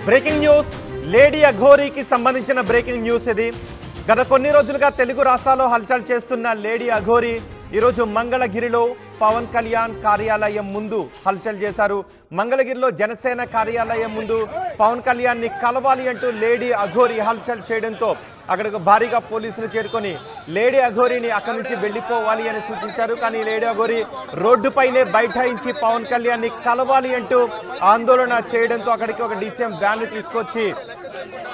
Breaking news lady అఘోరీకి సంబంధించిన breaking news ఇది. గత కొన్ని రోజులుగా తెలుగు రాష్ట్రాల్లో హల్చల్ చేస్తున్న లేడీ అఘోరీ ఈరోజు మంగళగిరిలో పవన్ కళ్యాణ్ కార్యాలయం ముందు హల్చల్ చేశారు. మంగళగిరిలో జనసేన కార్యాలయం ముందు పవన్ కళ్యాణ్ ని కలవాలి అంటూ లేడీ అఘోరీ హల్చల్ చేయడంతో అక్కడికి భారీగా పోలీసులు చేరుకొని లేడీ అఘోరీని అక్కడి నుంచి వెళ్ళిపోవాలి అని సూచించారు. కానీ లేడీ అఘోరీ రోడ్డుపైనే బైఠాయించి పవన్ కళ్యాణ్ ని కలవాలి అంటూ ఆందోళన చేయడంతో అక్కడికి ఒక డీసీఎం వ్యాన్ తీసుకొచ్చి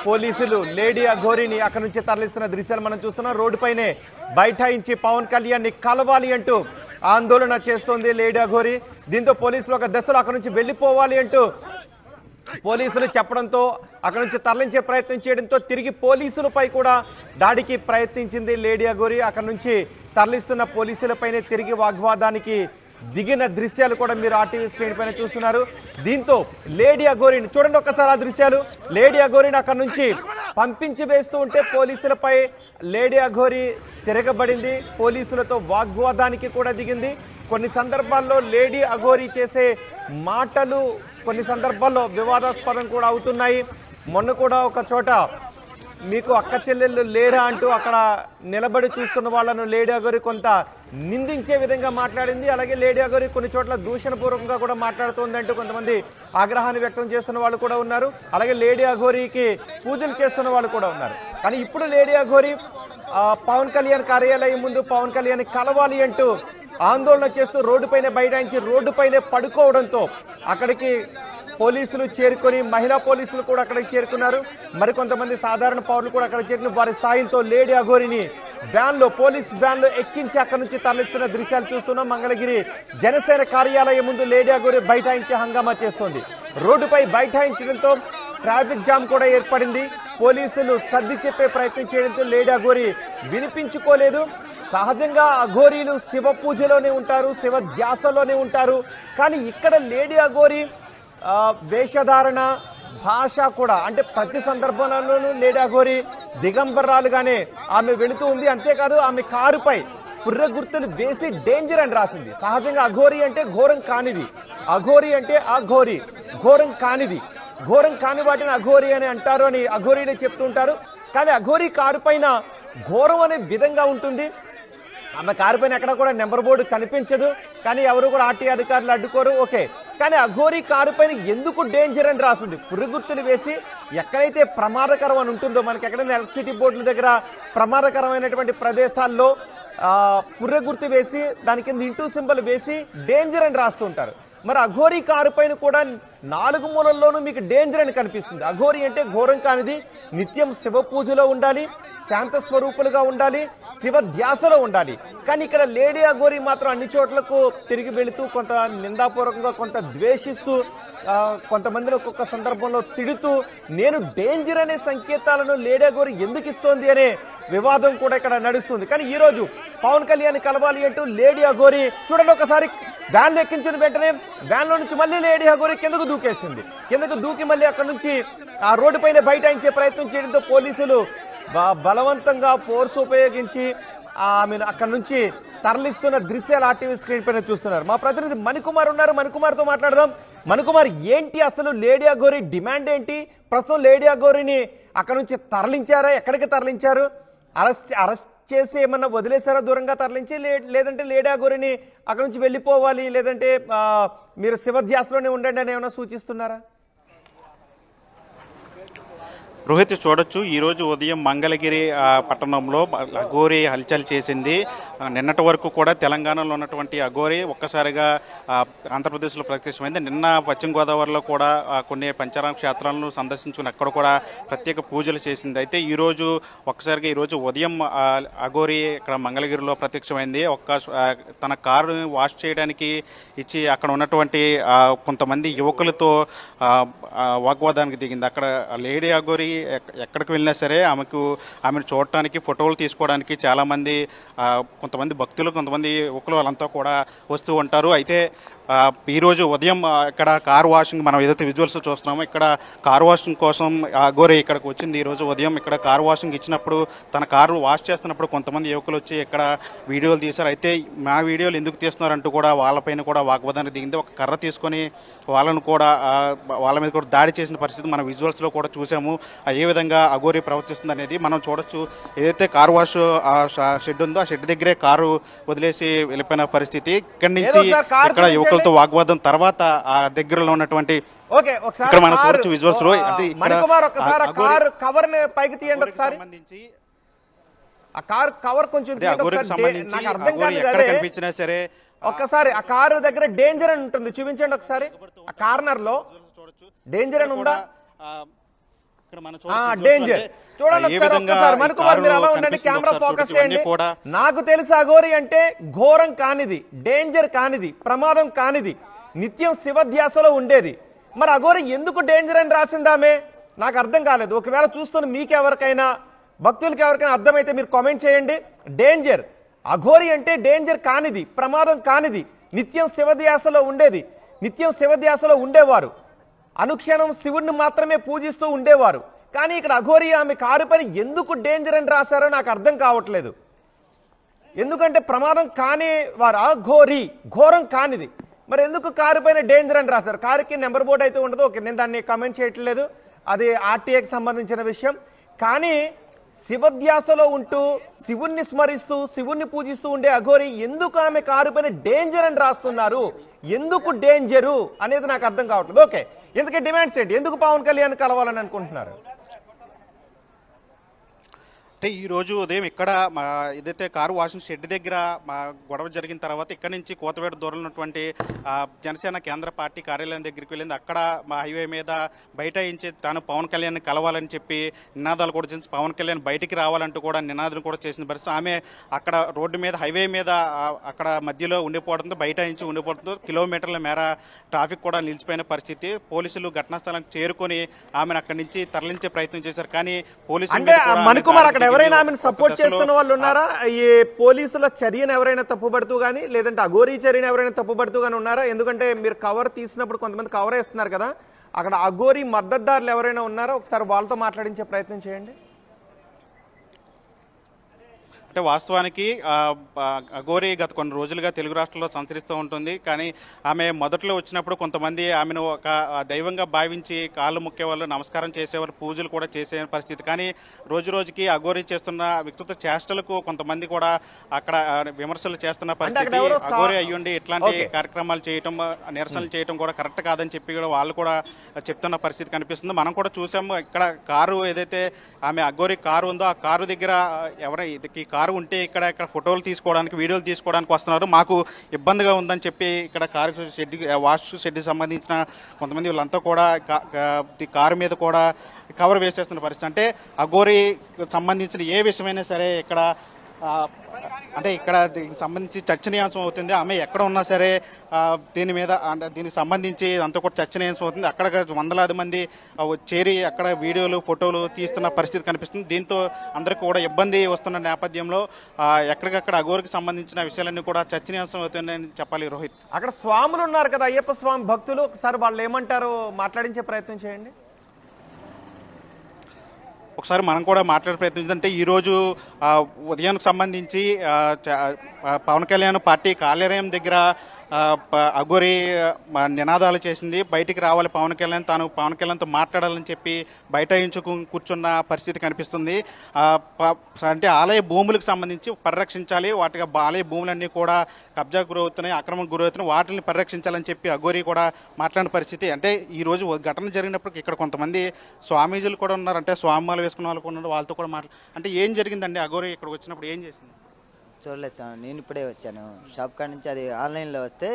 పోలీసులు లేడీ అఘోరీని అక్కడి నుంచి తరలిస్తున్న దృశ్యాలు మనం చూస్తున్నాం. రోడ్డుపైనే బైఠాయించి పవన్ కళ్యాణ్ ని కలవాలి అంటూ ఆందోళన చేస్తోంది లేడీ అఘోరీ. దీంతో పోలీసులు ఒక దశలో అక్కడి నుంచి వెళ్ళిపోవాలి అంటూ పోలీసులు చెప్పడంతో అక్కడి నుంచి తరలించే ప్రయత్నం చేయడంతో తిరిగి పోలీసులపై కూడా దాడికి ప్రయత్నించింది లేడీ అఘోరీ. అక్కడి నుంచి తరలిస్తున్న పోలీసులపైనే తిరిగి వాగ్వాదానికి దిగిన దృశ్యాలు కూడా మీరు ఆర్టీవీ స్క్రీన్ పైన చూస్తున్నారు. దీంతో లేడీ అఘోరీని చూడండి ఒక్కసారి ఆ దృశ్యాలు. లేడీ అఘోరీని అక్కడి నుంచి పంపించి వేస్తూ ఉంటే పోలీసులపై లేడీ అఘోరీ తిరగబడింది. పోలీసులతో వాగ్వాదానికి కూడా దిగింది. కొన్ని సందర్భాల్లో లేడీ అఘోరీ చేసే మాటలు కొన్ని సందర్భాల్లో వివాదాస్పదం కూడా అవుతున్నాయి. మొన్న కూడా ఒక చోట మీకు అక్క చెల్లెళ్ళు లేరా అంటూ అక్కడ నిలబడి చూస్తున్న వాళ్ళను లేడీ అఘోరీ కొంత నిందించే విధంగా మాట్లాడింది. అలాగే లేడీ అఘోరీ కొన్ని చోట్ల దూషణపూర్వకంగా కూడా మాట్లాడుతోంది అంటూ కొంతమంది ఆగ్రహాన్ని వ్యక్తం చేస్తున్న వాళ్ళు కూడా ఉన్నారు. అలాగే లేడీ అఘోరీకి పూజలు చేస్తున్న వాళ్ళు కూడా ఉన్నారు. కానీ ఇప్పుడు లేడీ అఘోరీ పవన్ కళ్యాణ్ కార్యాలయం ముందు పవన్ కళ్యాణ్ కలవాలి అంటూ ఆందోళన చేస్తూ రోడ్డుపైనే బైఠాయించి రోడ్డుపైనే పడుకోవడంతో అక్కడికి పోలీసులు చేరుకొని మహిళా పోలీసులు కూడా అక్కడికి చేరుకున్నారు. మరికొంతమంది సాధారణ పౌరులు కూడా అక్కడికి చేరుకుని వారి సాయంతో లేడీ అఘోరీని వ్యాన్లో పోలీస్ వ్యాన్లో ఎక్కించి అక్కడి నుంచి తరలిస్తున్న దృశ్యాలు చూస్తున్నాం. మంగళగిరి జనసేన కార్యాలయం ముందు లేడీ అఘోరీ బైఠాయించి హంగామా చేస్తోంది. రోడ్డుపై బైఠాయించడంతో ట్రాఫిక్ జామ్ కూడా ఏర్పడింది. పోలీసులు సర్ది చెప్పే ప్రయత్నం చేయడంతో లేడీ అఘోరీ వినిపించుకోలేదు. సహజంగా అఘోరీలు శివ పూజలోనే ఉంటారు, శివ ధ్యాసలోనే ఉంటారు. కానీ ఇక్కడ లేడీ అఘోరీ వేషధారణ భాష కూడా అంటే ప్రతి సందర్భంలోనూ లేడీ అఘోరీ దిగంబరాలుగానే ఆమె వెళుతూ ఉంది. అంతేకాదు ఆమె కారుపై పుర్రె గుర్తులు వేసి డేంజర్ అని రాసింది. సహజంగా అఘోరీ అంటే ఘోరం కానిది, అఘోరీ అంటే అఘోరీ ఘోరం కానిది, ఘోరం కాని వాటిని అఘోరీ అని అంటారు అని అఘోరీలే చెప్తుంటారు. కానీ అఘోరీ కారు పైన ఘోరం అనే విధంగా ఉంటుంది. ఆమె కారు పైన ఎక్కడ కూడా నెంబర్ బోర్డు కనిపించదు. కానీ ఎవరు కూడా ఆర్టీ అధికారులు అడ్డుకోరు, ఓకే. కానీ అఘోరీ కారు పైన ఎందుకు డేంజర్ అని రాస్తుంది. పురుగుర్తులు వేసి ఎక్కడైతే ప్రమాదకరం అని ఉంటుందో, మనకి ఎక్కడైనా ఎలక్ట్రిసిటీ బోర్డుల దగ్గర ప్రమాదకరమైనటువంటి ప్రదేశాల్లో పుర్రె గుర్తు వేసి దాని కింద ఇంటూ సింబల్ వేసి డేంజర్ అని రాస్తూ ఉంటారు. మరి అఘోరీ కారు పైన కూడా 4 మూలల్లోనూ మీకు డేంజర్ అని కనిపిస్తుంది. అఘోరీ అంటే ఘోరం కానిది, నిత్యం శివ పూజలో ఉండాలి, శాంత స్వరూపులుగా ఉండాలి, శివ ధ్యాసలో ఉండాలి. కానీ ఇక్కడ లేడీ అఘోరీ మాత్రం అన్ని చోట్లకు తిరిగి వెళుతూ కొంత నిందాపూర్వకంగా కొంత ద్వేషిస్తూ కొంతమందిని ఒక్కొక్క సందర్భంలో తిడుతూ నేను డేంజర్ అనే సంకేతాలను లేడీ అఘోరీ ఎందుకు ఇస్తోంది అనే వివాదం కూడా ఇక్కడ నడుస్తుంది. కానీ ఈ రోజు పవన్ కళ్యాణ్ కలవాలి అంటూ లేడీ అఘోరీ చూడండి ఒకసారి వ్యాన్లు ఎక్కించిన వెంటనే వ్యాన్లో నుంచి మళ్ళీ లేడీ అఘోరీ కిందకు దూకేసింది. కిందకు దూకి మళ్ళీ అక్కడ నుంచి ఆ రోడ్డు పైన బైఠాయించే ప్రయత్నం చేయడంతో పోలీసులు బలవంతంగా ఫోర్స్ ఉపయోగించి ఆమెను అక్కడ నుంచి తరలిస్తున్న దృశ్యాలు ఆర్టీవీ స్క్రీన్ పైన చూస్తున్నారు. మా ప్రతినిధి మణికుమార్ ఉన్నారు, మణికుమార్తో మాట్లాడదాం. మణికుమార్, ఏంటి అసలు లేడీ అఘోరీ డిమాండ్ ఏంటి? ప్రస్తుతం లేడీ అఘోరీని అక్కడ నుంచి తరలించారా? ఎక్కడికి తరలించారు? అరెస్ట్ చేసి ఏమన్నా వదిలేసారా, దూరంగా తరలించి? లేదంటే లేడీ అఘోరీని అక్కడ నుంచి వెళ్ళిపోవాలి, లేదంటే మీరు శివధ్యాసలోనే ఉండండి అని ఏమైనా సూచిస్తున్నారా? రోహిత్, చూడొచ్చు ఈరోజు ఉదయం మంగళగిరి పట్టణంలో అఘోరీ హల్చల్ చేసింది. నిన్నటి వరకు కూడా తెలంగాణలో ఉన్నటువంటి అఘోరీ ఒక్కసారిగా ఆంధ్రప్రదేశ్లో ప్రత్యక్షమైంది. నిన్న పశ్చిమ గోదావరిలో కూడా కొన్ని పంచారామ క్షేత్రాలను సందర్శించుకుని అక్కడ కూడా ప్రత్యేక పూజలు చేసింది. అయితే ఈరోజు ఒక్కసారిగా ఈరోజు ఉదయం అఘోరీ ఇక్కడ మంగళగిరిలో ప్రత్యక్షమైంది. తన కారుని వాష్ చేయడానికి ఇచ్చి అక్కడ ఉన్నటువంటి కొంతమంది యువకులతో వాగ్వాదానికి దిగింది. అక్కడ లేడీ అఘోరీ ఎక్కడికి వెళ్ళినా సరే ఆమెను చూడటానికి, ఫోటోలు తీసుకోవడానికి చాలామంది కొంతమంది భక్తులు, కొంతమంది యువకులు వాళ్ళంతా కూడా వస్తూ ఉంటారు. అయితే ఈరోజు ఉదయం ఇక్కడ కార్ వాషింగ్ మనం ఏదైతే విజువల్స్ చూస్తున్నామో ఇక్కడ కార్ వాషింగ్ కోసం అఘోరి ఇక్కడికి వచ్చింది. ఈరోజు ఉదయం ఇక్కడ కార్ వాషింగ్ ఇచ్చినప్పుడు తన కారు వాష్ చేస్తున్నప్పుడు కొంతమంది యువకులు వచ్చి ఇక్కడ వీడియోలు తీశారు. అయితే మా వీడియోలు ఎందుకు తీస్తున్నారంటూ కూడా వాళ్ళపైన కూడా వాగ్వాదానికి దిగింది. ఒక కర్ర తీసుకొని వాళ్ళను కూడా వాళ్ళ మీద కూడా దాడి చేసిన పరిస్థితి మన విజువల్స్లో కూడా చూసాము. ఏ విధంగా అఘోరి ప్రవర్తిస్తుంది అనేది మనం చూడొచ్చు. ఏదైతే కార్ వాష్ షెడ్ ఉందో ఆ షెడ్ దగ్గరే కారు వదిలేసి వెళ్ళిపోయిన పరిస్థితి. ఇక్కడి నుంచి ఇక్కడ యువకులతో వాగ్వాదం తర్వాత ఆ దగ్గరలో ఉన్నటువంటి ఇక్కడ మనం చూడొచ్చు విజువల్స్ లో. అంటే ఇక్కడ కవర్ పైకి తీయండి ఒకసారి. ఆ కార్ కవర్ కొంచెం ఎక్కడ కనిపించినా సరే ఒక్కసారి ఆ కారు దగ్గర డేంజర్ అని ఉంటుంది, చూపించండి ఒకసారి. ఆ కార్నర్ లో డేంజర్ అని ఉందా? డేంజర్ చూడండి ఒకసారి. మణికుమార్ మీరు అలా ఉండండి, కెమెరా ఫోకస్ చేయండి. నాకు తెలిసి అఘోరి అంటే ఘోరం కానిది, డేంజర్ కానిది, ప్రమాదం కానిది, నిత్యం శివధ్యాసలో ఉండేది. మరి అఘోరి ఎందుకు డేంజర్ అని రాసిందామే నాకు అర్థం కాలేదు. ఒకవేళ చూస్తున్న మీకెవరికైనా భక్తులకి ఎవరికైనా అర్థమైతే మీరు కామెంట్ చేయండి. డేంజర్ అఘోరి అంటే డేంజర్ కానిది, ప్రమాదం కానిది, నిత్యం శివధ్యాసలో ఉండేది, నిత్యం శివధ్యాసలో ఉండేవారు, అనుక్షణం శివుడిని మాత్రమే పూజిస్తూ ఉండేవారు. కానీ ఇక్కడ అఘోరి ఆమె కారు పని ఎందుకు డేంజర్ అని రాశారో నాకు అర్థం కావట్లేదు. ఎందుకంటే ప్రమాదం కాని వారు అఘోరి, ఘోరం కానిది, మరి ఎందుకు కారు పైన డేంజర్ అని రాశారు? కారుకి నెంబర్ బోర్డు అయితే ఉండదు. ఓకే, నేను దాన్ని కామెంట్ చేయట్లేదు, అది ఆర్టీఏకి సంబంధించిన విషయం. కానీ శివధ్యాసలో ఉంటూ శివుణ్ణి స్మరిస్తూ శివుణ్ణి పూజిస్తూ ఉండే అఘోరి ఎందుకు ఆమె కారు పైన డేంజర్ అని రాస్తున్నారు? ఎందుకు డేంజరు అనేది నాకు అర్థం కావట్లేదు. ఓకే, ఎందుకే డిమాండ్స్ ఏంటి? ఎందుకు పవన్ కళ్యాణ్ కలవాలని అనుకుంటున్నారు? అంటే ఈరోజు ఉదయం ఇక్కడ ఏదైతే కారు వాషింగ్ షెడ్ దగ్గర గొడవ జరిగిన తర్వాత ఇక్కడ నుంచి కోతవేట దూరంలో ఉన్నటువంటి జనసేన కేంద్ర పార్టీ కార్యాలయం దగ్గరికి వెళ్ళింది. అక్కడ మా హైవే మీద బైఠాయించి తాను పవన్ కళ్యాణ్ కలవాలని చెప్పి నినాదాలు కూడా చేసి పవన్ కళ్యాణ్ బయటికి రావాలంటూ కూడా నినాదం కూడా చేసిన పరిస్థితి. ఆమె అక్కడ రోడ్డు మీద హైవే మీద అక్కడ మధ్యలో ఉండిపోవడంతో బైఠాయించి ఉండిపోవడంతో కిలోమీటర్ల మేర ట్రాఫిక్ కూడా నిలిచిపోయిన పరిస్థితి. పోలీసులు ఘటనా స్థలానికి చేరుకొని ఆమెను అక్కడి నుంచి తరలించే ప్రయత్నం చేశారు. కానీ పోలీసులు ఎవరైనా ఆమెను సపోర్ట్ చేస్తున్న వాళ్ళు ఉన్నారా? ఈ పోలీసుల చర్యను ఎవరైనా తప్పుపడుతూ గానీ, లేదంటే అఘోరి చర్యను ఎవరైనా తప్పుపడుతూ గానీ ఉన్నారా? ఎందుకంటే మీరు కవర్ తీసినప్పుడు కొంతమంది కవర్ వేస్తున్నారు కదా, అక్కడ అఘోరి మద్దతుదారులు ఎవరైనా ఉన్నారా? ఒకసారి వాళ్ళతో మాట్లాడించే ప్రయత్నం చేయండి. అంటే వాస్తవానికి అఘోరి గత కొన్ని రోజులుగా తెలుగు రాష్ట్రాల్లో సంచరిస్తూ ఉంటుంది. కానీ ఆమె మొదట్లో వచ్చినప్పుడు కొంతమంది ఆమెను ఒక దైవంగా భావించి కాళ్ళు మొక్కేవాళ్ళు, నమస్కారం చేసేవాళ్ళు, పూజలు కూడా చేసే పరిస్థితి. కానీ రోజు రోజుకి అఘోరి చేస్తున్న వికృత చేష్టలకు కొంతమంది కూడా అక్కడ విమర్శలు చేస్తున్న పరిస్థితి. అఘోరి అయ్యుండి ఇట్లాంటి కార్యక్రమాలు చేయటం, నిరసనలు చేయటం కూడా కరెక్ట్ కాదని చెప్పి కూడా వాళ్ళు కూడా చెప్తున్న పరిస్థితి కనిపిస్తుంది. మనం కూడా చూసాము ఇక్కడ కారు ఏదైతే ఆమె అఘోరి కారు ఉందో ఆ కారు దగ్గర ఎవరైతే కారు ఉంటే ఇక్కడ ఫోటోలు తీసుకోవడానికి, వీడియోలు తీసుకోవడానికి వస్తున్నారు. మాకు ఇబ్బందిగా ఉందని చెప్పి ఇక్కడ కారు షెడ్, వాష్ షెడ్ సంబంధించిన కొంతమంది వీళ్ళంతా కూడా కారు మీద కూడా కవర్ వేసేస్తున్న పరిస్థితి. అంటే అఘోరి సంబంధించిన ఏ విషయమైనా సరే ఇక్కడ అంటే ఇక్కడ దీనికి సంబంధించి చర్చనీయాంశం అవుతుంది. ఆమె ఎక్కడ ఉన్నా సరే దీని మీద అంటే దీనికి సంబంధించి అంతా కూడా చర్చనీయాంశం అవుతుంది. అక్కడ వందలాది మంది చేరి అక్కడ వీడియోలు, ఫోటోలు తీస్తున్న పరిస్థితి కనిపిస్తుంది. దీంతో అందరికీ కూడా ఇబ్బంది వస్తున్న నేపథ్యంలో ఎక్కడికక్కడ అఘోరికి సంబంధించిన విషయాలన్నీ కూడా చర్చనీయాంశం అవుతుందని చెప్పాలి. రోహిత్, అక్కడ స్వాములు ఉన్నారు కదా, అయ్యప్ప స్వామి భక్తులు, ఒకసారి వాళ్ళు ఏమంటారో మాట్లాడించే ప్రయత్నం చేయండి. ఒకసారి మనం కూడా మాట్లాడే ప్రయత్నించంటే ఈరోజు ఉదయానికి సంబంధించి పవన్ కళ్యాణ్ పార్టీ కార్యాలయం దగ్గర అఘోరి నినాదాలు చేసింది. బయటికి రావాలి పవన్ కళ్యాణ్, తాను పవన్ కళ్యాణ్తో మాట్లాడాలని చెప్పి బైఠాయించుకు కూర్చున్న పరిస్థితి కనిపిస్తుంది. అంటే ఆలయ భూములకు సంబంధించి పరిరక్షించాలి, వాటికి ఆలయ భూములన్నీ కూడా కబ్జాకు గురవుతున్నాయి, అక్రమకు గురవుతున్నాయి, వాటిని పరిరక్షించాలని చెప్పి అఘోరి కూడా మాట్లాడిన పరిస్థితి. అంటే ఈరోజు ఘటన జరిగినప్పుడు ఇక్కడ కొంతమంది స్వామీజీలు కూడా ఉన్నారు, అంటే స్వామిమాలు వేసుకున్న వాళ్ళు ఉన్నారు, వాళ్ళతో కూడా అంటే ఏం జరిగిందండి? అఘోరి ఇక్కడికి వచ్చినప్పుడు ఏం చేసింది? చూడలేదు సార్, నేను ఇప్పుడే వచ్చాను షాప్ కాడ నుంచి. అది ఆన్లైన్లో వస్తే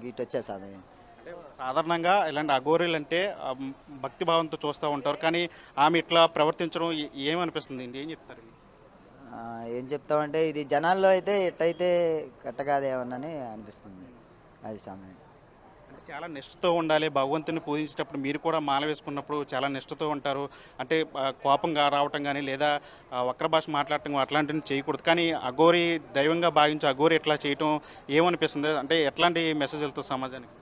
ఇటు వచ్చేసాను. సాధారణంగా ఇలాంటి అఘోరీలు అంటే భక్తిభావంతో చూస్తూ ఉంటారు, కానీ ఆమె ఇట్లా ప్రవర్తించడం ఏమనిపిస్తుంది? ఏం చెప్తారు? ఏం చెప్తామంటే ఇది జనాల్లో అయితే ఎట్టయితే కట్టగాదేమని అనిపిస్తుంది. అది సమయం చాలా నిష్ఠతో ఉండాలి. భగవంతుని పూజించేటప్పుడు మీరు కూడా మాల వేసుకున్నప్పుడు చాలా నిష్ఠతో ఉంటారు. అంటే కోపంగా రావటం కానీ లేదా వక్ర భాష మాట్లాడటం అట్లాంటివి చేయకూడదు. కానీ అఘోరి దైవంగా భావించి అఘోరి ఎట్లా చేయటం ఏమనిపిస్తుంది? అంటే ఎట్లాంటి మెసేజ్ వెళ్తుంది సమాజానికి?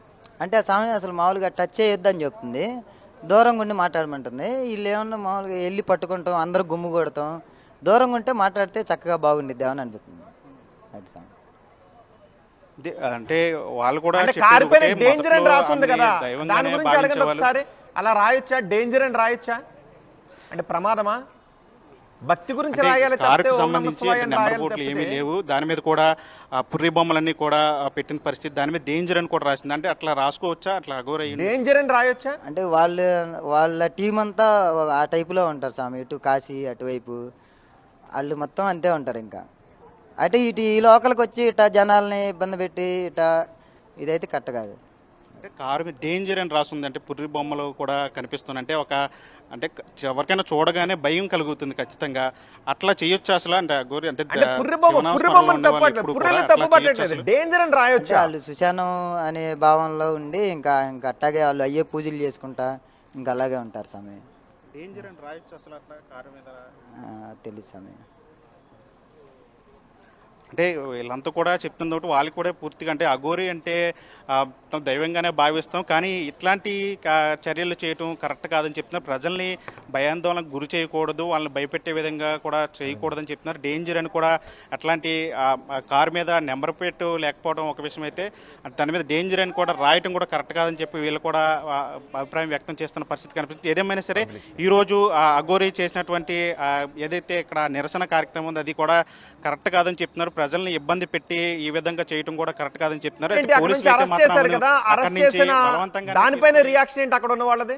అంటే ఆ సమయం అసలు మామూలుగా టచ్ చేయొద్దని చెప్తుంది, దూరంగా ఉండి మాట్లాడమంటుంది. వీళ్ళు ఏమన్నా మామూలుగా వెళ్ళి పట్టుకుంటాం, అందరూ గుమ్ము కొడతాం, దూరంగా ఉంటే మాట్లాడితే చక్కగా బాగుండిద్ది అని అనిపిస్తుంది. అది స్వామి. అంటే వాళ్ళు కూడా కారు పైన డేంజర్ అని రాస్తుంది కదా, దాని గురించి అడగండి ఒకసారి. అలా రాయొచ్చా? డేంజర్ అని రాయొచ్చా? అంటే ప్రమాదమా? భక్తి గురించి రాయాలి, కారుకు సంబంధించి నెంబర్ బోర్డులు ఏమీ లేవు. దాని మీద కూడా పుర్రి బొమ్మలన్నీ కూడా పెట్టిన పరిస్థితి, దాని మీద డేంజర్ అని కూడా రాసింది. అంటే అట్లా రాసుకోవచ్చా? అట్లా అఘోరి డేంజర్ అని రాయొచ్చా? అంటే వాళ్ళ టీం అంతా ఆ టైపులో ఉంటారు స్వామి. ఇటు కాశీ అటువైపు వాళ్ళు మొత్తం అంతే ఉంటారు. ఇంకా అంటే ఇటు ఈ లోకల్కి వచ్చి ఇట జనాల్ని ఇబ్బంది పెట్టి ఇట ఇదైతే కరెక్ట్ కాదు. అంటే కారు మీద డేంజర్ అని రాస్తుంది. అంటే పుర్రి బొమ్మలు కూడా కనిపిస్తుంది. అంటే అంటే ఎవరికైనా చూడగానే భయం కలుగుతుంది ఖచ్చితంగా. అట్లా చేయొచ్చు అసలు? అంటే గోరి అంటే వాళ్ళు సుశానం అనే భావంలో ఉండి ఇంకా అట్టాగే వాళ్ళు అయ్యే పూజలు చేసుకుంటా ఇంకా అలాగే ఉంటారు స్వామి. డేంజర్ అని రాయొచ్చు అసలు అట్లా కారు మీద? తెలుసు స్వామి. అంటే వీళ్ళంతా కూడా చెప్తున్న తోటి వాళ్ళకి కూడా పూర్తిగా అంటే అఘోరి అంటే దైవంగానే భావిస్తాం, కానీ ఇట్లాంటి చర్యలు చేయటం కరెక్ట్ కాదని చెప్తున్నారు. ప్రజల్ని భయాందోళనకు గురి చేయకూడదు, వాళ్ళని భయపెట్టే విధంగా కూడా చేయకూడదని చెప్తున్నారు. డేంజర్ అని కూడా అట్లాంటి కారు మీద నెంబర్ ప్లేట్ లేకపోవడం ఒక విషయం అయితే, దాని మీద డేంజర్ అని కూడా రాయటం కూడా కరెక్ట్ కాదని చెప్పి వీళ్ళు కూడా అభిప్రాయం వ్యక్తం చేస్తున్న పరిస్థితి కనిపిస్తుంది. ఏదేమైనా సరే ఈరోజు అఘోరి చేసినటువంటి ఏదైతే ఇక్కడ నిరసన కార్యక్రమం ఉంది అది కూడా కరెక్ట్ కాదని చెప్తున్నారు. ప్రజల్ని ఇబ్బంది పెట్టి ఈ విధంగా చేయడం కూడా కరెక్ట్ కాదని చెప్తున్నారు. దానిపైన రియాక్షన్ ఏంటి అక్కడ ఉన్న వాళ్ళది?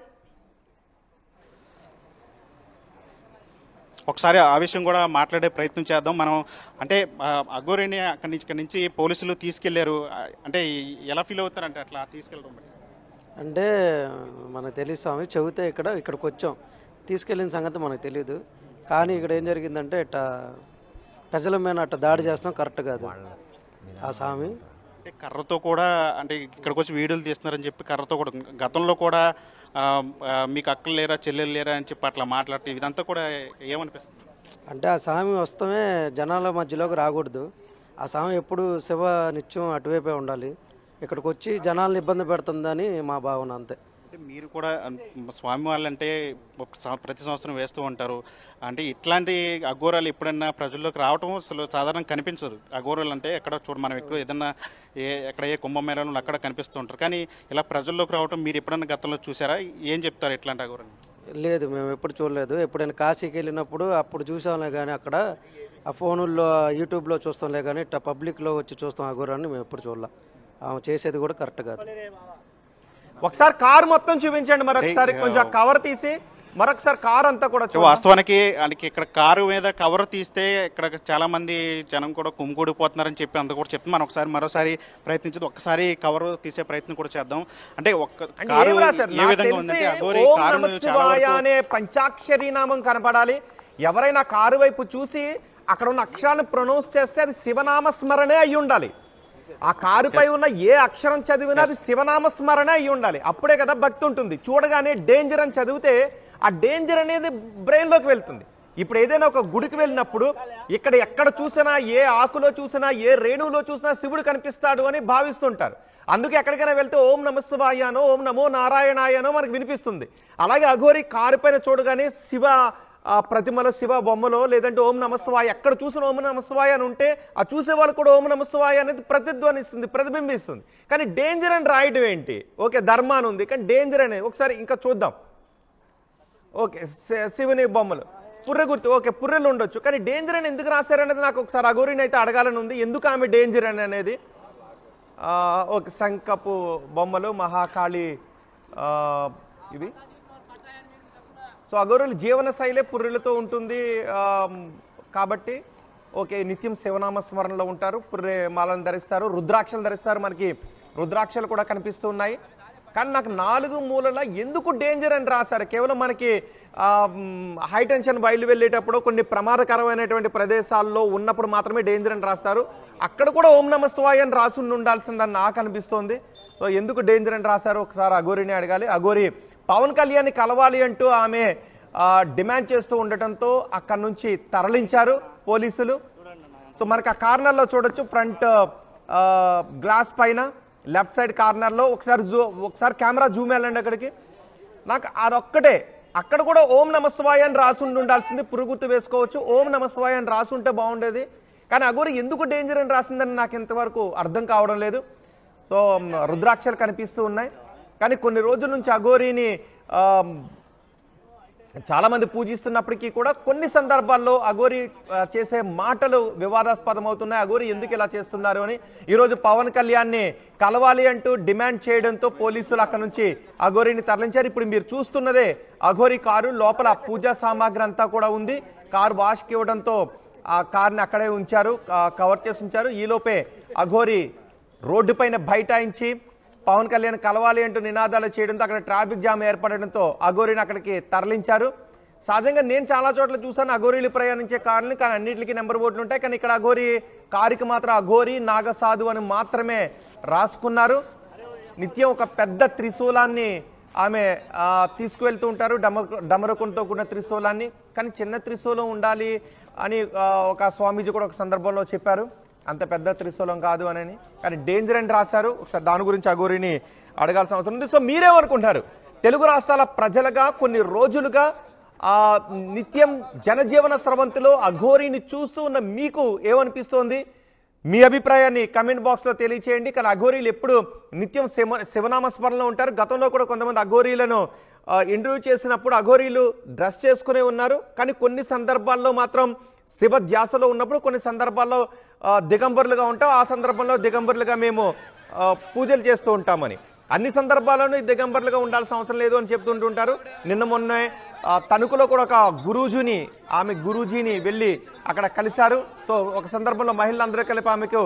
ఒకసారి ఆ విషయం కూడా మాట్లాడే ప్రయత్నం చేద్దాం మనం. అంటే అఘోరిని అక్కడి నుంచి పోలీసులు తీసుకెళ్లారు. అంటే ఎలా ఫీల్ అవుతారంటే అట్లా తీసుకెళ్ళడం? అంటే మనకు తెలియదు స్వామి, చెబితే ఇక్కడికి వచ్చాం, తీసుకెళ్ళిన సంగతి మనకు తెలియదు. కానీ ఇక్కడ ఏం జరిగిందంటే ఇట్లా ప్రజల మీద అట్లా దాడి చేస్తాం కరెక్ట్ కాదు. ఆ స్వామి అంటే కర్రతో కూడా అంటే ఇక్కడికి వచ్చి వీడియోలు తీస్తున్నారని చెప్పి కర్రతో కూడా గతంలో కూడా మీకు అక్కలు లేరా చెల్లెలు లేరా అని చెప్పి అట్లా మాట్లాడితే ఇదంతా కూడా ఏమనిపిస్తుంది? అంటే ఆ స్వామి వస్తమే జనాల మధ్యలోకి రాకూడదు. ఆ స్వామి ఎప్పుడు శివ నిత్యం అటువైపే ఉండాలి. ఇక్కడికి వచ్చి జనాలను ఇబ్బంది పెడుతుందని మా భావన అంతే. అంటే మీరు కూడా స్వామి వాళ్ళంటే ప్రతి సంవత్సరం వేస్తూ ఉంటారు. అంటే ఇట్లాంటి అఘోరాలు ఎప్పుడన్నా ప్రజల్లోకి రావటం అసలు సాధారణంగా కనిపించదు. అఘోరాలు అంటే ఎక్కడ మనం ఎక్కువ ఏదన్నా ఎక్కడ ఏ కుంభమేళాలు అక్కడ కనిపిస్తూ ఉంటారు. కానీ ఇలా ప్రజల్లోకి రావటం మీరు ఎప్పుడన్నా గతంలో చూసారా? ఏం చెప్తారు ఇట్లాంటి అఘోరాలు? లేదు, మేము ఎప్పుడు చూడలేదు. ఎప్పుడైనా కాశీకి వెళ్ళినప్పుడు అప్పుడు చూసాంలే, కానీ అక్కడ ఆ ఫోనుల్లో యూట్యూబ్లో చూస్తాంలే, కానీ ఇట్లా పబ్లిక్లో వచ్చి చూస్తాం అఘోరాన్ని మేము ఎప్పుడు చూడలే. ఆమె చేసేది కూడా కరెక్ట్ కాదు. ఒకసారి కారు మొత్తం చూపించండి, మరొకసారి కొంచెం కవర్ తీసి మరొకసారి కారు అంతా కూడా. వాస్తవానికి ఇక్కడ కారు మీద కవర్ తీస్తే ఇక్కడ చాలా మంది జనం కూడా కుమ్ముకూడిపోతున్నారని చెప్పి అంత కూడా చెప్తాం. మనం మరోసారి ప్రయత్నించదు, ఒకసారి కవర్ తీసే ప్రయత్నం కూడా చేద్దాం. అంటే ఏ విధంగా ఉందంటే అఘోరి అనే పంచాక్షరి నామం కనపడాలి. ఎవరైనా కారు వైపు చూసి అక్కడ ఉన్న అక్షరాలను ప్రొనౌన్స్ చేస్తే అది శివనామ స్మరణే అయి ఉండాలి. ఆ కారుపై ఉన్న ఏ అక్షరం చదివినా అది శివనామ స్మరణ అయి ఉండాలి. అప్పుడే కదా భక్తి ఉంటుంది. చూడగానే డేంజర్ అని చదివితే ఆ డేంజర్ అనేది బ్రెయిన్ లోకి వెళ్తుంది. ఇప్పుడు ఏదైనా ఒక గుడికి వెళ్ళినప్పుడు ఎక్కడ చూసినా, ఏ ఆకులో చూసినా, ఏ రేణువులో చూసినా శివుడు కనిపిస్తాడు అని భావిస్తుంటారు. అందుకే ఎక్కడికైనా వెళ్తే ఓం నమ శివాయనో ఓం నమో నారాయణాయనో మనకు వినిపిస్తుంది. అలాగే అఘోరి కారు పైన చూడగానే శివ ప్రతిమలో, శివ బొమ్మలో, లేదంటే ఓం నమస్వాయ ఎక్కడ చూసిన ఓం నమస్వాయ అని ఉంటే ఆ చూసే వాళ్ళు కూడా ఓం నమస్వాయ అనేది ప్రతిధ్వనిస్తుంది, ప్రతిబింబిస్తుంది. కానీ డేంజర్ అని రాయడం ఏంటి? ఓకే, ధర్మాన్ని ఉంది, కానీ డేంజర్ అనేది ఒకసారి ఇంకా చూద్దాం. ఓకే, శివుని బొమ్మలు, పుర్రె గుర్తు, ఓకే పుర్రెలు ఉండొచ్చు, కానీ డేంజర్ అని ఎందుకు రాశారనేది నాకు ఒకసారి అఘోరిని అయితే అడగాలని ఉంది. ఎందుకు ఆమె డేంజర్ అని అనేది. ఓకే, శంఖపు బొమ్మలు, మహాకాళి ఇవి. సో అఘోరుల జీవన శైలే పుర్రెలతో ఉంటుంది కాబట్టి ఓకే, నిత్యం శివనామ స్మరణలో ఉంటారు, పుర్రె మాలను ధరిస్తారు, రుద్రాక్షలు ధరిస్తారు. మనకి రుద్రాక్షలు కూడా కనిపిస్తూ ఉన్నాయి. కానీ నాకు 4 మూలల ఎందుకు డేంజర్ అని రాశారు? కేవలం మనకి హై టెన్షన్ బయలు వెళ్ళేటప్పుడు కొన్ని ప్రమాదకరమైనటువంటి ప్రదేశాల్లో ఉన్నప్పుడు మాత్రమే డేంజర్ అని రాస్తారు. అక్కడ కూడా ఓం నమ శివాయ అని రాసి ఉండాల్సిందని నాకు అనిపిస్తోంది. సో ఎందుకు డేంజర్ అని రాశారు ఒకసారి అఘోరిని అడగాలి. అఘోరి పవన్ కళ్యాణ్ కలవాలి అంటూ ఆమె డిమాండ్ చేస్తూ ఉండటంతో అక్కడి నుంచి తరలించారు పోలీసులు. సో మనకు ఆ కార్నర్లో చూడొచ్చు, ఫ్రంట్ గ్లాస్ పైన లెఫ్ట్ సైడ్ కార్నర్లో ఒకసారి కెమెరా జూమ్ వెళ్ళండి అక్కడికి. నాకు అదొక్కటే, అక్కడ కూడా ఓం నమస్వాయ అని రాసి ఉండాల్సింది, పురుగుర్తు వేసుకోవచ్చు. ఓం నమస్వాయ అని రాసి ఉంటే బాగుండేది. కానీ అఘోరి ఎందుకు డేంజర్ అని రాసిందని నాకు ఇంతవరకు అర్థం కావడం లేదు. సో రుద్రాక్షలు కనిపిస్తూ ఉన్నాయి. కానీ కొన్ని రోజుల నుంచి అఘోరిని చాలామంది పూజిస్తున్నప్పటికీ కూడా కొన్ని సందర్భాల్లో అఘోరి చేసే మాటలు వివాదాస్పదం అవుతున్నాయి. అఘోరి ఎందుకు ఇలా చేస్తున్నారు అని ఈరోజు పవన్ కళ్యాణ్ని కలవాలి అంటూ డిమాండ్ చేయడంతో పోలీసులు అక్కడ నుంచి అఘోరిని తరలించారు. ఇప్పుడు మీరు చూస్తున్నదే అఘోరి కారు, లోపల పూజా సామాగ్రి అంతా కూడా ఉంది. కారు వాష్కి ఇవ్వడంతో ఆ కార్ని అక్కడే ఉంచారు, కవర్ చేసి ఉంచారు. ఈలోపే అఘోరి రోడ్డు పైన బైఠాయించి పవన్ కళ్యాణ్ కలవాలి అంటూ నినాదాలు చేయడంతో అక్కడ ట్రాఫిక్ జామ్ ఏర్పడడంతో అఘోరిని అక్కడికి తరలించారు. సహజంగా నేను చాలా చోట్ల చూసాను అఘోరీలు ప్రయాణించే కార్ని, కానీ అన్నింటికి నెంబర్ బోర్డులు ఉంటాయి. కానీ ఇక్కడ అఘోరి కారుకి మాత్రం అఘోరి నాగసాధు అని మాత్రమే రాసుకున్నారు. నిత్యం ఒక పెద్ద త్రిశూలాన్ని ఆమె తీసుకువెళ్తూ ఉంటారు, డమరుకంతో కూడిన త్రిశూలాన్ని. కానీ చిన్న త్రిశూలం ఉండాలి అని ఒక స్వామీజీ కూడా ఒక సందర్భంలో చెప్పారు, అంత పెద్ద త్రిశూలం కాదు అని. కానీ డేంజర్ అని రాశారు. ఒకసారి దాని గురించి అఘోరిని అడగాల్సిన అవసరం ఉంది. సో మీరేమనుకుంటారు? తెలుగు రాష్ట్రాల ప్రజలుగా కొన్ని రోజులుగా నిత్యం జనజీవన స్రవంతిలో అఘోరిని చూస్తూ ఉన్న మీకు ఏమనిపిస్తోంది? మీ అభిప్రాయాన్ని కమెంట్ బాక్స్లో తెలియచేయండి. కానీ అఘోరీలు ఎప్పుడు నిత్యం శివనామస్మరణలో ఉంటారు. గతంలో కూడా కొంతమంది అఘోరీలను ఇంటర్వ్యూ చేసినప్పుడు అఘోరీలు డ్రెస్ చేసుకునే ఉన్నారు. కానీ కొన్ని సందర్భాల్లో మాత్రం శివ ధ్యాసలో ఉన్నప్పుడు, కొన్ని సందర్భాల్లో దిగంబరులుగా ఉంటాం. ఆ సందర్భంలో దిగంబరులుగా మేము పూజలు చేస్తూ ఉంటామని. అన్ని సందర్భాల్లోనూ దిగంబరులుగా ఉండాల్సిన అవసరం లేదు అని చెప్తుంటుంటారు. నిన్న మొన్న తణుకులో కూడా ఒక ఆమె గురూజీని వెళ్ళి అక్కడ కలిశారు. సో ఒక సందర్భంలో మహిళలందరూ కలిపి ఆమెకు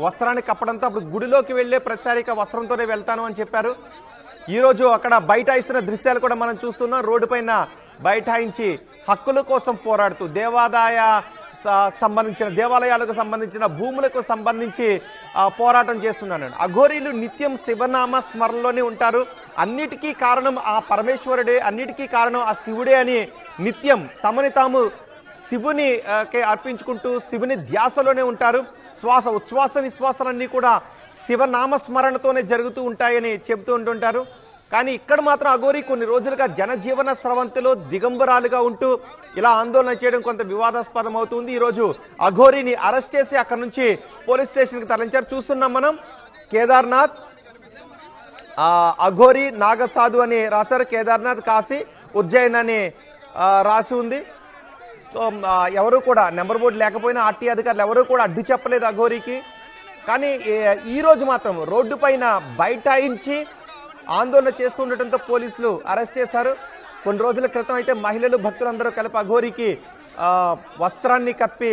వస్త్రాన్ని కప్పడంతో అప్పుడు గుడిలోకి వెళ్ళే ప్రతిసారిక వస్త్రంతోనే వెళ్తాను అని చెప్పారు. ఈరోజు అక్కడ బైఠాయిస్తున్న దృశ్యాలు కూడా మనం చూస్తున్నాం. రోడ్డు పైన బైఠాయించి హక్కుల కోసం పోరాడుతూ దేవాలయాలకు సంబంధించిన భూములకు సంబంధించి పోరాటం చేస్తున్నాను. అఘోరీలు నిత్యం శివనామ స్మరణలోనే ఉంటారు. అన్నిటికీ కారణం ఆ పరమేశ్వరుడే, అన్నిటికీ కారణం ఆ శివుడే అని నిత్యం తమని తాము శివుని అర్పించుకుంటూ శివుని ధ్యాసలోనే ఉంటారు. ఉచ్ఛ్వాస నిశ్వాసాలన్నీ కూడా శివనామస్మరణతోనే జరుగుతూ ఉంటాయని చెబుతూ ఉంటుంటారు. కానీ ఇక్కడ మాత్రం అఘోరి కొన్ని రోజులుగా జనజీవన స్రవంతిలో దిగంబరాలుగా ఉంటూ ఇలా ఆందోళన చేయడం కొంత వివాదాస్పదం అవుతుంది. ఈరోజు అఘోరిని అరెస్ట్ చేసి అక్కడ నుంచి పోలీస్ స్టేషన్కి తరలించారు. చూస్తున్నాం మనం కేదార్నాథ్ అఘోరి నాగసాధు అని రాశారు. కేదార్నాథ్, కాశీ, ఉజ్జయిన్ అని రాసి ఉంది. సో ఎవరు కూడా నెంబర్ బోర్డు లేకపోయినా ఆర్టీ అధికారులు ఎవరు కూడా అడ్డు చెప్పలేదు అఘోరికి. కానీ ఈరోజు మాత్రం రోడ్డు పైన బైఠాయించి ఆందోళన చేస్తూ ఉండటంతో పోలీసులు అరెస్ట్ చేశారు. కొన్ని రోజుల క్రితం అయితే మహిళలు భక్తులందరూ కలిపి అఘోరికి వస్త్రాన్ని కప్పి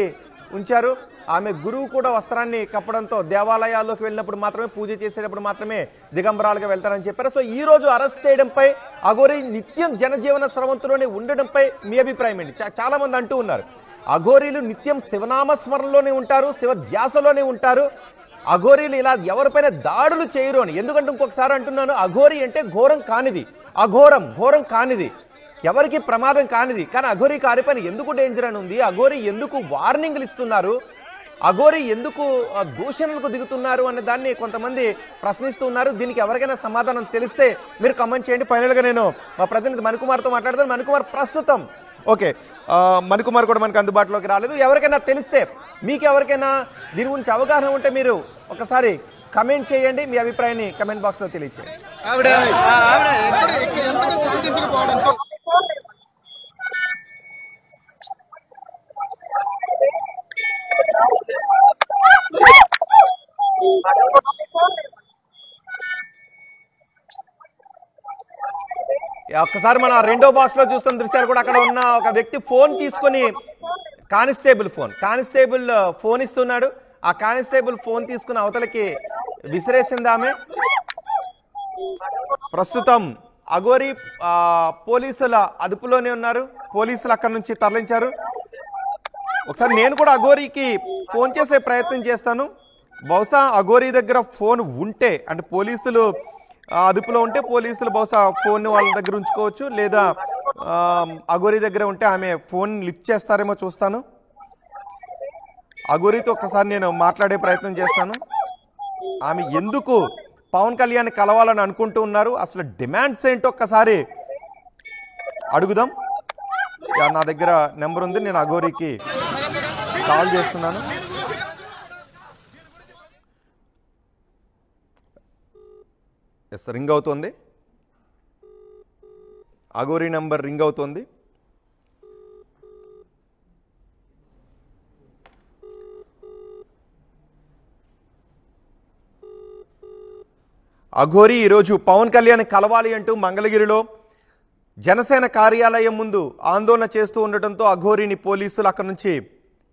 ఉంచారు. ఆమె గురువు కూడా వస్త్రాన్ని కప్పడంతో దేవాలయాల్లోకి వెళ్ళినప్పుడు మాత్రమే, పూజ చేసేటప్పుడు మాత్రమే దిగంబరాలుగా వెళ్తారని చెప్పారు. సో ఈ రోజు అరెస్ట్ చేయడంపై, అఘోరి నిత్యం జనజీవన స్రవంతిలోనే ఉండడంపై మీ అభిప్రాయం ఏంటి? చాలా మంది అంటూ ఉన్నారు అఘోరీలు నిత్యం శివనామస్మరణలోనే ఉంటారు, శివ ధ్యాసలోనే ఉంటారు, అఘోరీలు ఇలా ఎవరిపైన దాడులు చేయరు అని. ఎందుకంటే ఇంకొకసారి అంటున్నాను, అఘోరి అంటే ఘోరం కానిది, ఘోరం కానిది, ఎవరికి ప్రమాదం కానిది. కానీ అఘోరి కారిపైన ఎందుకు డేంజర్ అని ఉంది? అఘోరి ఎందుకు వార్నింగ్లు ఇస్తున్నారు? అఘోరి ఎందుకు దూషణలకు దిగుతున్నారు అనే దాన్ని కొంతమంది ప్రశ్నిస్తూ ఉన్నారు. దీనికి ఎవరికైనా సమాధానం తెలిస్తే మీరు కమెంట్ చేయండి. ఫైనల్గా నేను మా ప్రతినిధి మణికుమార్తో మాట్లాడతాను. మణికుమార్, ప్రస్తుతం ఓకే, మణికుమార్ కూడా మనకు అందుబాటులోకి రాలేదు. ఎవరికైనా తెలిస్తే, మీకు ఎవరికైనా దీని గురించి అవగాహన ఉంటే మీరు ఒకసారి కమెంట్ చేయండి. మీ అభిప్రాయాన్ని కమెంట్ బాక్స్లో తెలియజేయండి. ఒక్కసారి మన రెండో బాక్స్ లో చూస్తున్న దృశ్యాలు కూడా అక్కడ ఉన్న ఒక వ్యక్తి ఫోన్ తీసుకొని కానిస్టేబుల్ ఫోన్ ఇస్తున్నాడు. ఆ కానిస్టేబుల్ ఫోన్ తీసుకుని అవతలకి విసిరేసింది ఆమె. ప్రస్తుతం అఘోరి పోలీసుల అదుపులోనే ఉన్నారు. పోలీసులు అక్కడి నుంచి తరలించారు. ఒకసారి నేను కూడా అఘోరికి ఫోన్ చేసే ప్రయత్నం చేస్తాను. బహుశా అఘోరి దగ్గర ఫోన్ ఉంటే, అంటే పోలీసులు అదుపులో ఉంటే పోలీసులు బహుశా ఫోన్ వాళ్ళ దగ్గర ఉంచుకోవచ్చు, లేదా అఘోరి దగ్గర ఉంటే ఆమె ఫోన్ లిఫ్ట్ చేస్తారేమో చూస్తాను. అఘోరితో ఒకసారి నేను మాట్లాడే ప్రయత్నం చేస్తాను. ఆమె ఎందుకు పవన్ కళ్యాణ్ కలవాలని అనుకుంటూ ఉన్నారు. అసలు డిమాండ్స్ ఏంటో ఒక్కసారి అడుగుదాం. నా దగ్గర నెంబర్ ఉంది, నేను అఘోరీకి కాల్ చేస్తున్నాను. ఎస్, రింగ్ అవుతుంది. అఘోరీ నెంబర్ రింగ్ అవుతుంది. అఘోరీ ఈరోజు పవన్ కళ్యాణ్ కలవాలి అంటూ మంగళగిరిలో జనసేన కార్యాలయం ముందు ఆందోళన చేస్తూ ఉండటంతో అఘోరీని పోలీసులు అక్కడి నుంచి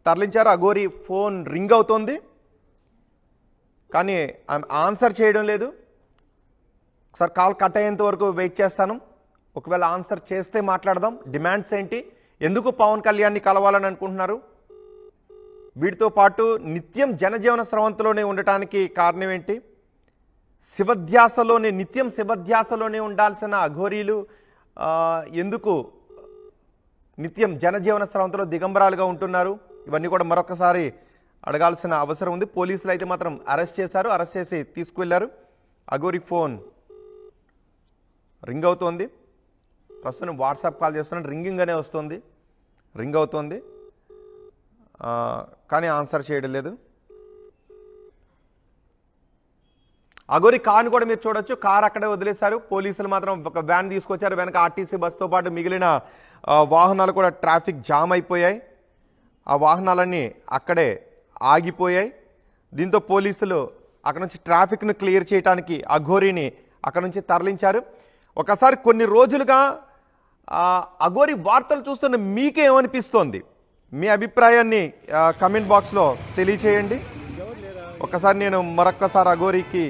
తరలించారు. అఘోరీ ఫోన్ రింగ్ అవుతోంది, కానీ ఆమె ఆన్సర్ చేయడం లేదు. ఒకసారి కాల్ కట్ అయ్యేంత వరకు వెయిట్ చేస్తాను. ఒకవేళ ఆన్సర్ చేస్తే మాట్లాడదాం. డిమాండ్స్ ఏంటి, ఎందుకు పవన్ కళ్యాణ్ని కలవాలని అనుకుంటున్నారు, వీటితో పాటు నిత్యం జనజీవన స్రవంతిలోనే ఉండటానికి కారణం ఏంటి, నిత్యం శివధ్యాసలోనే ఉండాల్సిన అఘోరీలు ఎందుకు నిత్యం జనజీవన స్రవంతిలో దిగంబరాలుగా ఉంటున్నారు, ఇవన్నీ కూడా మరొకసారి అడగాల్సిన అవసరం ఉంది. పోలీసులు అయితే మాత్రం అరెస్ట్ చేశారు, అరెస్ట్ చేసి తీసుకువెళ్ళారు. అఘోరీ ఫోన్ రింగ్ అవుతోంది. ప్రస్తుతం వాట్సాప్ కాల్ చేస్తున్నాను, రింగింగ్ అనే వస్తుంది, రింగ్ అవుతోంది, కానీ ఆన్సర్ చేయడం లేదు. అఘోరీ కార్ని కూడా మీరు చూడొచ్చు, కార్ అక్కడే వదిలేశారు. పోలీసులు మాత్రం ఒక వ్యాన్ తీసుకొచ్చారు, వెనక ఆర్టీసీ బస్సుతో పాటు మిగిలిన వాహనాలు కూడా ట్రాఫిక్ జామ్ అయిపోయాయి. ఆ వాహనాలన్నీ అక్కడే ఆగిపోయాయి. దీంతో పోలీసులు అక్కడ నుంచి ట్రాఫిక్ను క్లియర్ చేయడానికి అఘోరీని అక్కడ నుంచి తరలించారు. ఒకసారి కొన్ని రోజులుగా అఘోరీ వార్తలు చూస్తున్న మీకేమనిపిస్తోంది, మీ అభిప్రాయాన్ని కమెంట్ బాక్స్లో తెలియచేయండి. ఒకసారి నేను మరొక్కసారి అఘోరీకి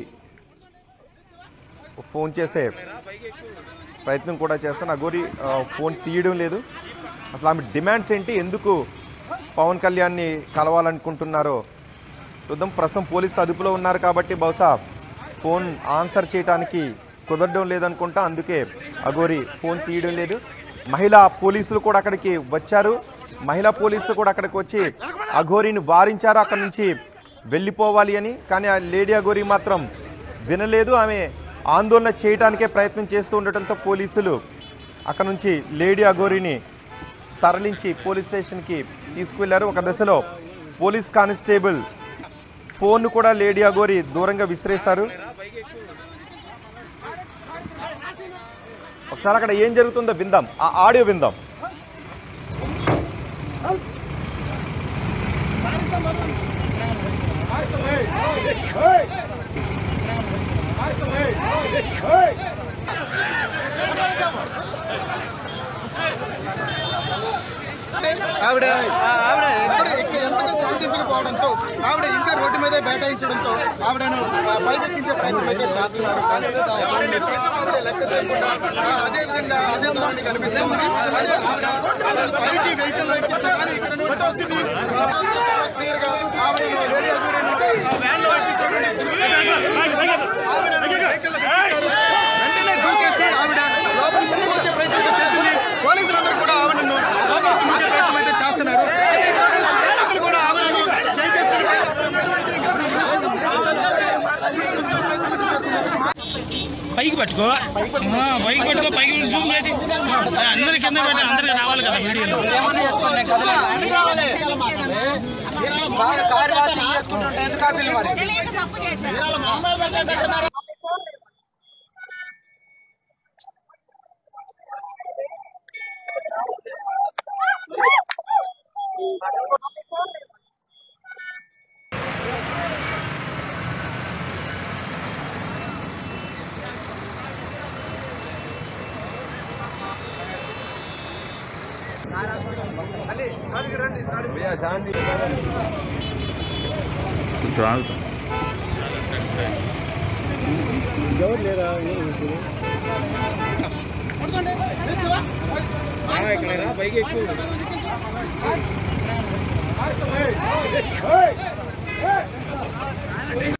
ఫోన్ చేసే ప్రయత్నం కూడా చేస్తాను. అఘోరీ ఫోన్ తీయడం లేదు. అసలు ఆమె డిమాండ్స్ ఏంటి, ఎందుకు పవన్ కళ్యాణ్ని కలవాలనుకుంటున్నారో చూద్దాం. ప్రస్తుతం పోలీసులు అదుపులో ఉన్నారు కాబట్టి బహుశా ఫోన్ ఆన్సర్ చేయడానికి కుదరడం లేదనుకుంటా, అందుకే అఘోరీ ఫోన్ తీయడం లేదు. మహిళా పోలీసులు కూడా అక్కడికి వచ్చారు. మహిళా పోలీసులు కూడా అక్కడికి వచ్చి అఘోరీని వారించారు అక్కడి నుంచి వెళ్ళిపోవాలి అని. కానీ ఆ లేడీ అఘోరీ మాత్రం వినలేదు. ఆమె ఆందోళన చేయడానికే ప్రయత్నం చేస్తూ ఉండటంతో పోలీసులు అక్కడ నుంచి లేడీ అఘోరీని తరలించి పోలీస్ స్టేషన్కి తీసుకువెళ్లారు. ఒక దశలో పోలీస్ కానిస్టేబుల్ ఫోన్ కూడా లేడీ అఘోరీ దూరంగా విసిరేశారు. ఒకసారి అక్కడ ఏం జరుగుతుందో విందాం, ఆ ఆడియో విందాం. ఆవిడ ఎంతగా స్పందించకపోవడంతో ఆవిడ ఇంకా రోడ్డు మీదే బైఠాయించడంతో ఆవిడను పైకెక్కించే ప్రయత్నం అయితే చేస్తున్నారు. కానీ లెక్క చేయకుండా అదే విధంగా అదే ధోరణి కనిపిస్తూ ఉంది. అదే పైకి వెహికల్ ఎక్కిస్తే కానీ ఇక్కడ పరిస్థితి క్లియర్ గా ఆవిడను రేడియో వ్యాన్లో వెంటనే దూకేసి ఆవిడ లోపలికి తీసుకొచ్చే ప్రయత్నం చేసింది. పోలీసులందరూ కూడా ఆవిడను లోపలికి ప్రయత్నం అయితే చేస్తున్నారు. కూడా ఆవిడను పైకి పట్టుకో, పైకి జూమ్ చేసి అందరి కింద పెట్టి అందరికి రావాలి కదా వీడియోలో. కొంచెం ఆగుతాం. ఎవరు లేరా పైకి ఎక్కువ